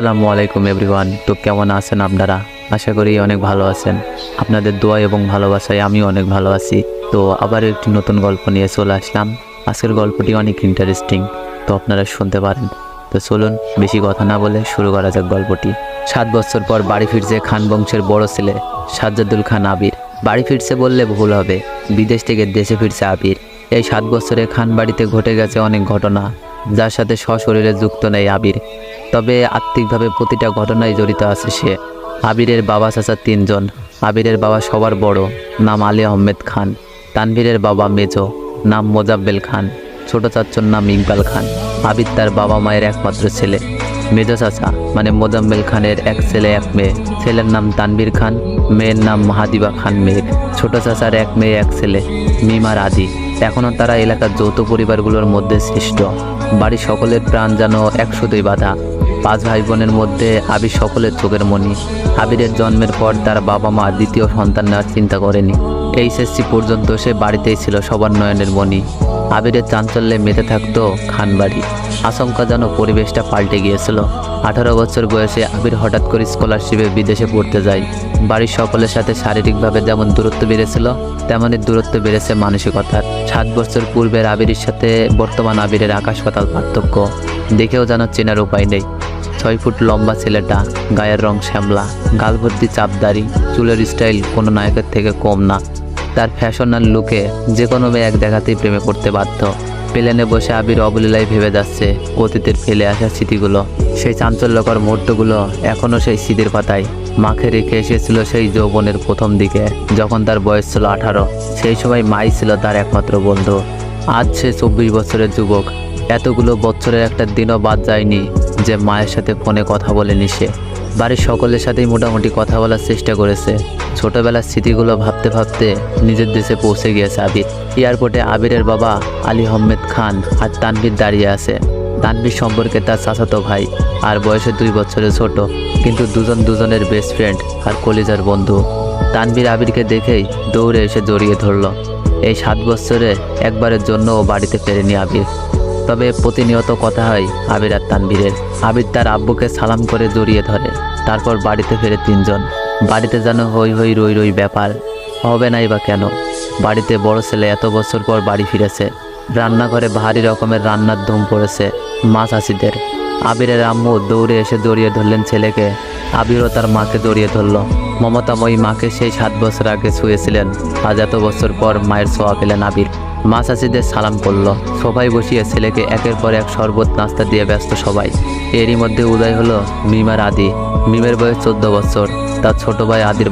আসসালামু আলাইকুম এভরিওয়ান। তো কেমন আছেন আপনারা? আশা করি অনেক ভালো আছেন। আপনাদের দোয়া এবং ভালোবাসায় আমিও অনেক ভালো আছি। তো আবার একটি নতুন গল্প নিয়ে চলে আসলাম। আজকের গল্পটি অনেক ইন্টারেস্টিং, তো আপনারা শুনতে পারেন। তো চলুন বেশি কথা না বলে শুরু করা যাক গল্পটি। 7 বছর পর বাড়ি ফিরছে খান বংশের বড় ছেলে সাজ্জাদুল খান আবির। বাড়ি ফিরছে বললে ভুল হবে, বিদেশ থেকে দেশে ফিরছে আবির। এই 7 বছরে খান বাড়িতে ঘটে গেছে অনেক ঘটনা, যার সাথে সশরীরে যুক্ত নেই আবির, তবে আত্মিকভাবে প্রতিটা ঘটনায় জড়িত আছে সে। আবিরের বাবা চাচা 3 জন। আবিরের বাবা সবার বড়, নাম আলী আহমেদ খান। তানভীরের বাবা মেজো, নাম মোজাব্বেল খান। ছোট চাচ্চর নাম ইকবাল খান। আবির তার বাবা মায়ের একমাত্র ছেলে। মেজো চাচা মানে মোজাম্মেল খানের এক ছেলে এক মেয়ে। ছেলের নাম তানভীর খান, মেয়ের নাম মাহাদিবা খান মেঘ। ছোট চাচার এক মেয়ে এক ছেলে, মিমার আদি। এখনও তারা এলাকার যৌথ পরিবারগুলোর মধ্যে শ্রেষ্ঠ। বাড়ির সকলের প্রাণ যেন একসাথেই বাঁধা। 5 ভাই বোনের মধ্যে আবির সকলের চোখের মণি। আবিরের জন্মের পর তার বাবা মা দ্বিতীয় সন্তান নেওয়ার চিন্তা করেনি। এইচএসসি পর্যন্ত সে বাড়িতেই ছিল সবার নয়নের মণি। আবিরের চাঞ্চল্যে মেতে থাকতো খানবাড়ি। আচমকা যেন পরিবেশটা পাল্টে গিয়েছিল। 18 বছর বয়সে আবির হঠাৎ করে স্কলারশিপে বিদেশে পড়তে যায়। বাড়ির সকলের সাথে শারীরিকভাবে যেমন দূরত্ব বেড়েছিল, তেমনই দূরত্ব বেড়েছে মানসিকতার। 7 বছর পূর্বের আবিরের সাথে বর্তমান আবিরের আকাশ পাতাল পার্থক্য। দেখেও যেন চেনার উপায় নেই। 6 ফুট লম্বা ছেলেটা, গায়ের রং শ্যামলা, গাল ভর্তি চাপদাড়ি, চুলের স্টাইল কোনো নায়কের থেকে কম না। তার ফ্যাশনাল লুকে যে কোনো মেয়ে এক দেখাতেই প্রেমে পড়তে বাধ্য। প্লেনে বসে আবির অবলীলায় ভেবে যাচ্ছে অতীতের ফেলে আসা স্মৃতিগুলো। সেই চাঞ্চল্যকর মুহূর্তগুলো এখনও সেই স্মৃতির পাতায়। মাকে রেখে এসেছিল সেই যৌবনের প্রথম দিকে, যখন তার বয়স ছিল 18। সেই সময় মাই ছিল তার একমাত্র বন্ধু। আজ সে 24 বছরের যুবক। এতগুলো বছরের একটা দিনও বাদ যায়নি যে মায়ের সাথে ফোনে কথা বলেনি সে। বাড়ির সকলের সাথেই মোটামুটি কথা বলার চেষ্টা করেছে। ছোটবেলার স্মৃতিগুলো ভাবতে ভাবতে নিজের দেশে পৌঁছে গিয়েছে আবির। এয়ারপোর্টে আবিরের বাবা আলী আহমেদ খান আর তানভীর দাঁড়িয়ে আছে। তানভীর সম্পর্কে তার চাচাতো ভাই, আর বয়সে 2 বছরের ছোট, কিন্তু দুজনের বেস্ট ফ্রেন্ড আর কলিজার বন্ধু। তানভীর আবিরকে দেখেই দৌড়ে এসে জড়িয়ে ধরল। এই 7 বছরে একবারের জন্য ও বাড়িতে ফেরেনি আবির, তবে প্রতিনিয়ত কথা হয় আবির আর তানভীরের। আবির তার আব্বুকে সালাম করে জড়িয়ে ধরে। তারপর বাড়িতে ফেরে 3 জন। বাড়িতে যেন হই হই রই রই ব্যাপার। হবে নাই বা কেন? বাড়িতে বড় ছেলে এত বছর পর বাড়ি ফিরেছে। রান্নাঘরে ভারী রকমের রান্নার ধুম পড়েছে মা চাষিদের। আবিরের আম্মু দৌড়ে এসে জড়িয়ে ধরলেন ছেলেকে। আবিরও তার মাকে জড়িয়ে ধরল। মমতাময়ী মাকে সেই 7 বছর আগে ছুঁয়েছিলেন। আজ এত বছর পর মায়ের ছোঁয়া পেলেন আবির। মা চাষিদের সালাম করলো। সবাই বসিয়ে ছেলেকে একের পর এক শরবত নাস্তা দিয়ে ব্যস্ত সবাই। এরই মধ্যে উদয় হলো মিমার আদি। মিমের বয়স 14 বছর। তার ছোট ভাই আদির